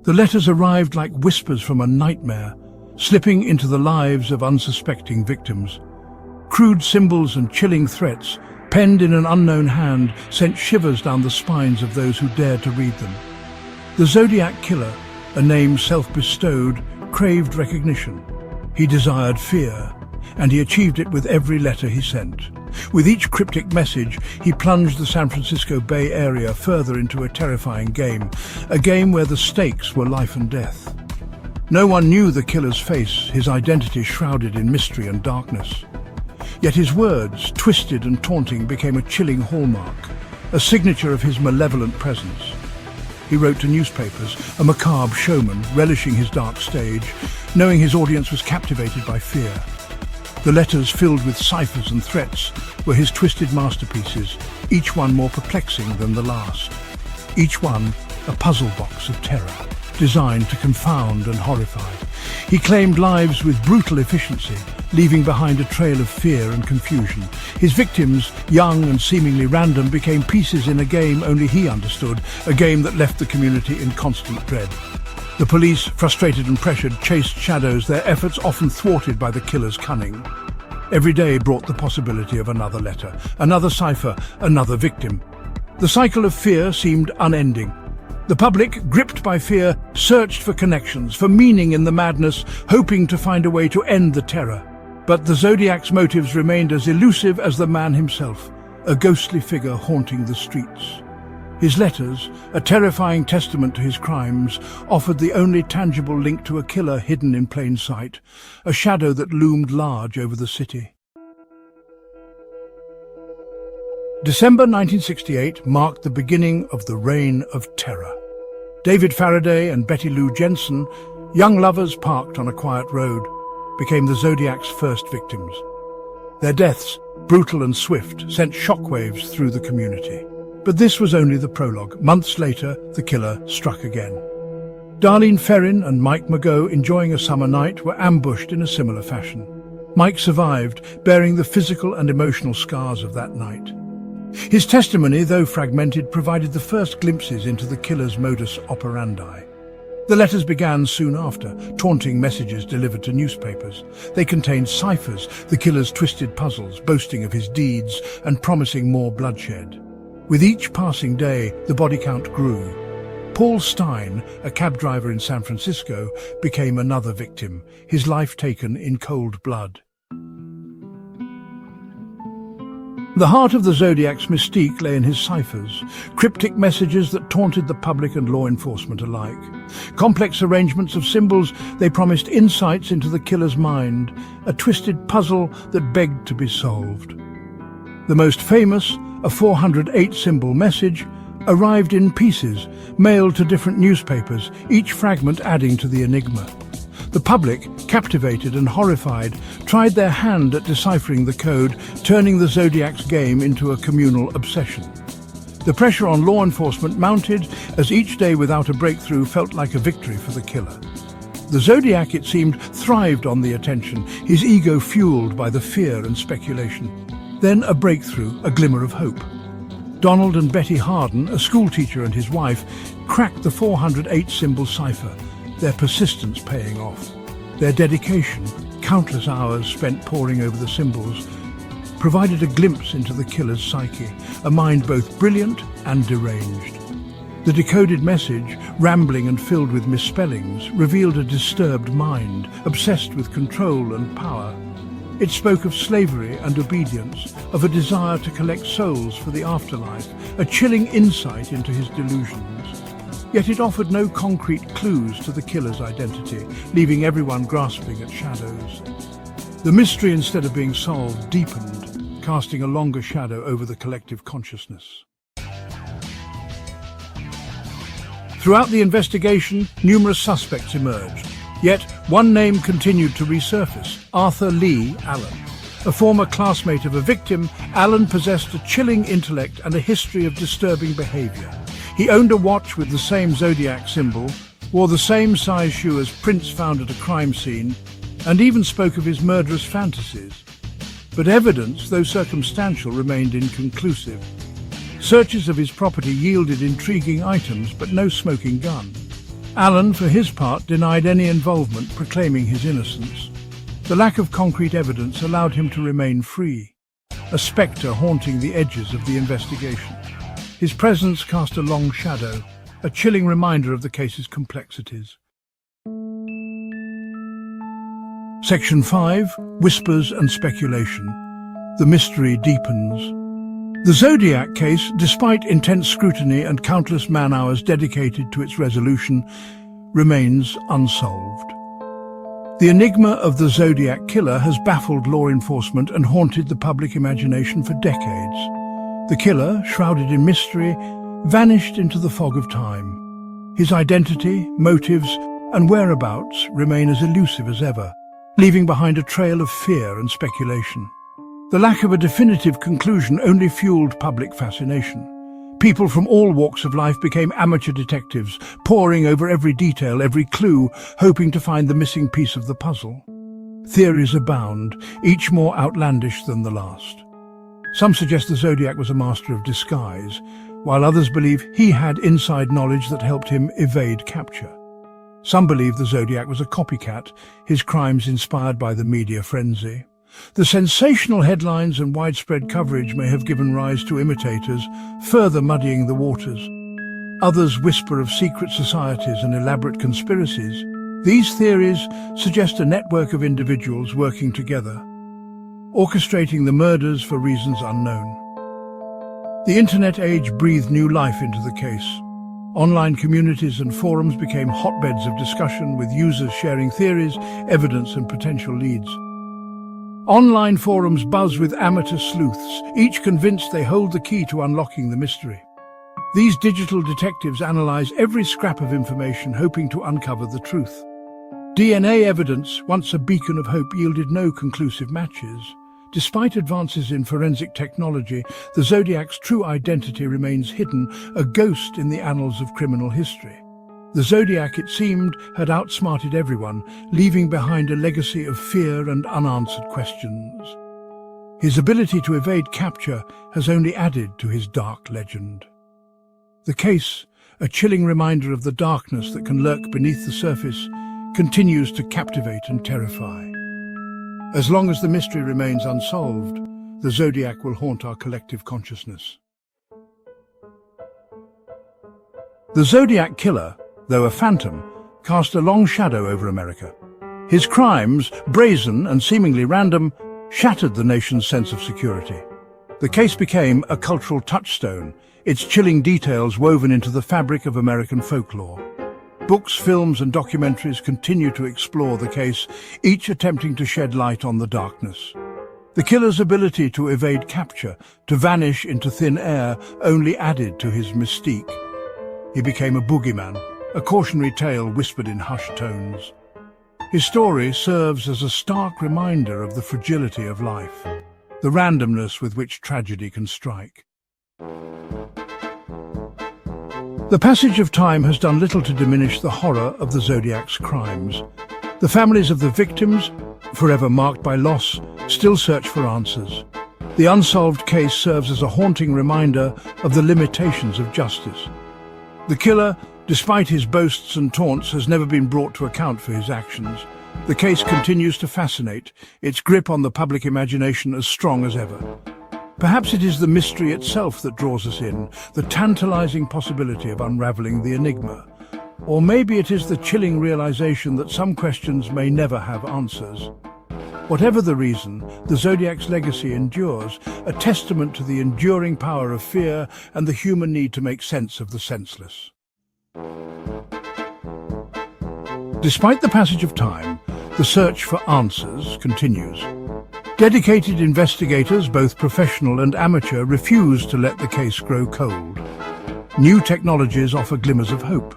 The letters arrived like whispers from a nightmare, slipping into the lives of unsuspecting victims. Crude symbols and chilling threats, penned in an unknown hand, sent shivers down the spines of those who dared to read them. The Zodiac Killer, a name self-bestowed, craved recognition. He desired fear, and he achieved it with every letter he sent. With each cryptic message, he plunged the San Francisco Bay Area further into a terrifying game, a game where the stakes were life and death. No one knew the killer's face, his identity shrouded in mystery and darkness. Yet his words, twisted and taunting, became a chilling hallmark, a signature of his malevolent presence. He wrote to newspapers, a macabre showman relishing his dark stage, knowing his audience was captivated by fear. The letters, filled with ciphers and threats, were his twisted masterpieces, each one more perplexing than the last. Each one a puzzle box of terror, designed to confound and horrify. He claimed lives with brutal efficiency, leaving behind a trail of fear and confusion. His victims, young and seemingly random, became pieces in a game only he understood, a game that left the community in constant dread. The police, frustrated and pressured, chased shadows, their efforts often thwarted by the killer's cunning. Every day brought the possibility of another letter, another cipher, another victim. The cycle of fear seemed unending. The public, gripped by fear, searched for connections, for meaning in the madness, hoping to find a way to end the terror. But the Zodiac's motives remained as elusive as the man himself, a ghostly figure haunting the streets. His letters, a terrifying testament to his crimes, offered the only tangible link to a killer hidden in plain sight, a shadow that loomed large over the city. December 1968 marked the beginning of the Reign of Terror. David Faraday and Betty Lou Jensen, young lovers parked on a quiet road, became the Zodiac's first victims. Their deaths, brutal and swift, sent shockwaves through the community. But this was only the prologue. Months later, the killer struck again. Darlene Ferrin and Mike Mageau, enjoying a summer night, were ambushed in a similar fashion. Mike survived, bearing the physical and emotional scars of that night. His testimony, though fragmented, provided the first glimpses into the killer's modus operandi. The letters began soon after, taunting messages delivered to newspapers. They contained ciphers, the killer's twisted puzzles, boasting of his deeds and promising more bloodshed. With each passing day, the body count grew. Paul Stein, a cab driver in San Francisco, became another victim, his life taken in cold blood. The heart of the Zodiac's mystique lay in his ciphers, cryptic messages that taunted the public and law enforcement alike. Complex arrangements of symbols, they promised insights into the killer's mind, a twisted puzzle that begged to be solved. The most famous, a 408-symbol message, arrived in pieces, mailed to different newspapers, each fragment adding to the enigma. The public, captivated and horrified, tried their hand at deciphering the code, turning the Zodiac's game into a communal obsession. The pressure on law enforcement mounted as each day without a breakthrough felt like a victory for the killer. The Zodiac, it seemed, thrived on the attention, his ego fueled by the fear and speculation. Then a breakthrough, a glimmer of hope. Donald and Betty Harden, a schoolteacher and his wife, cracked the 408-symbol cipher, their persistence paying off. Their dedication, countless hours spent poring over the symbols, provided a glimpse into the killer's psyche, a mind both brilliant and deranged. The decoded message, rambling and filled with misspellings, revealed a disturbed mind, obsessed with control and power. It spoke of slavery and obedience, of a desire to collect souls for the afterlife, a chilling insight into his delusions. Yet it offered no concrete clues to the killer's identity, leaving everyone grasping at shadows. The mystery, instead of being solved, deepened, casting a longer shadow over the collective consciousness. Throughout the investigation, numerous suspects emerged. Yet, one name continued to resurface: Arthur Lee Allen. A former classmate of a victim, Allen possessed a chilling intellect and a history of disturbing behavior. He owned a watch with the same Zodiac symbol, wore the same size shoe as prints found at a crime scene, and even spoke of his murderous fantasies. But evidence, though circumstantial, remained inconclusive. Searches of his property yielded intriguing items, but no smoking gun. Allen, for his part, denied any involvement, proclaiming his innocence. The lack of concrete evidence allowed him to remain free, a spectre haunting the edges of the investigation. His presence cast a long shadow, a chilling reminder of the case's complexities. Section 5. Whispers and Speculation. The mystery deepens. The Zodiac case, despite intense scrutiny and countless man-hours dedicated to its resolution, remains unsolved. The enigma of the Zodiac Killer has baffled law enforcement and haunted the public imagination for decades. The killer, shrouded in mystery, vanished into the fog of time. His identity, motives, and whereabouts remain as elusive as ever, leaving behind a trail of fear and speculation. The lack of a definitive conclusion only fueled public fascination. People from all walks of life became amateur detectives, poring over every detail, every clue, hoping to find the missing piece of the puzzle. Theories abound, each more outlandish than the last. Some suggest the Zodiac was a master of disguise, while others believe he had inside knowledge that helped him evade capture. Some believe the Zodiac was a copycat, his crimes inspired by the media frenzy. The sensational headlines and widespread coverage may have given rise to imitators, further muddying the waters. Others whisper of secret societies and elaborate conspiracies. These theories suggest a network of individuals working together, orchestrating the murders for reasons unknown. The internet age breathed new life into the case. Online communities and forums became hotbeds of discussion, with users sharing theories, evidence, and potential leads. Online forums buzz with amateur sleuths, each convinced they hold the key to unlocking the mystery. These digital detectives analyze every scrap of information, hoping to uncover the truth. DNA evidence, once a beacon of hope, yielded no conclusive matches. Despite advances in forensic technology, the Zodiac's true identity remains hidden, a ghost in the annals of criminal history. The Zodiac, it seemed, had outsmarted everyone, leaving behind a legacy of fear and unanswered questions. His ability to evade capture has only added to his dark legend. The case, a chilling reminder of the darkness that can lurk beneath the surface, continues to captivate and terrify. As long as the mystery remains unsolved, the Zodiac will haunt our collective consciousness. The Zodiac Killer, though a phantom, cast a long shadow over America. His crimes, brazen and seemingly random, shattered the nation's sense of security. The case became a cultural touchstone, its chilling details woven into the fabric of American folklore. Books, films, and documentaries continue to explore the case, each attempting to shed light on the darkness. The killer's ability to evade capture, to vanish into thin air, only added to his mystique. He became a boogeyman, a cautionary tale whispered in hushed tones. His story serves as a stark reminder of the fragility of life, the randomness with which tragedy can strike. The passage of time has done little to diminish the horror of the Zodiac's crimes. The families of the victims, forever marked by loss, still search for answers. The unsolved case serves as a haunting reminder of the limitations of justice. The killer, despite his boasts and taunts, has never been brought to account for his actions. The case continues to fascinate, its grip on the public imagination as strong as ever. Perhaps it is the mystery itself that draws us in, the tantalizing possibility of unraveling the enigma. Or maybe it is the chilling realization that some questions may never have answers. Whatever the reason, the Zodiac's legacy endures, a testament to the enduring power of fear and the human need to make sense of the senseless. Despite the passage of time, the search for answers continues. Dedicated investigators, both professional and amateur, refuse to let the case grow cold. New technologies offer glimmers of hope.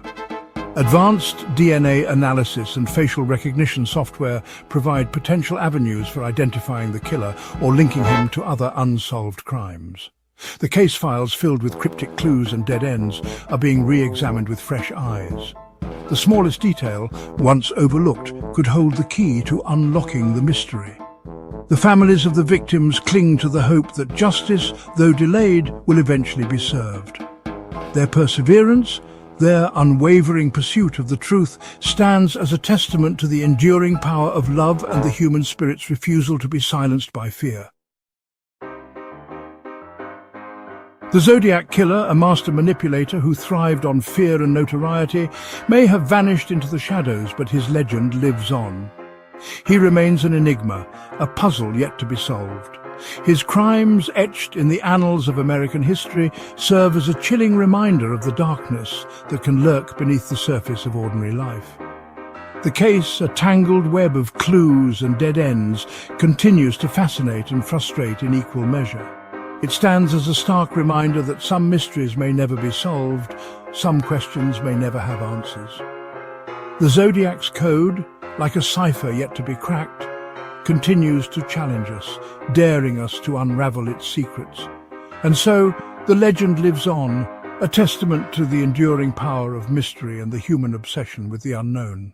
Advanced DNA analysis and facial recognition software provide potential avenues for identifying the killer or linking him to other unsolved crimes. The case files filled with cryptic clues and dead ends are being re-examined with fresh eyes. The smallest detail, once overlooked, could hold the key to unlocking the mystery. The families of the victims cling to the hope that justice, though delayed, will eventually be served. Their perseverance, Their unwavering pursuit of the truth stands as a testament to the enduring power of love and the human spirit's refusal to be silenced by fear. The Zodiac Killer, a master manipulator who thrived on fear and notoriety, may have vanished into the shadows, but his legend lives on. He remains an enigma, a puzzle yet to be solved. His crimes, etched in the annals of American history, serve as a chilling reminder of the darkness that can lurk beneath the surface of ordinary life. The case, a tangled web of clues and dead ends, continues to fascinate and frustrate in equal measure. It stands as a stark reminder that some mysteries may never be solved, some questions may never have answers. The Zodiac's code, like a cipher yet to be cracked, continues to challenge us, daring us to unravel its secrets. And so, the legend lives on, a testament to the enduring power of mystery and the human obsession with the unknown.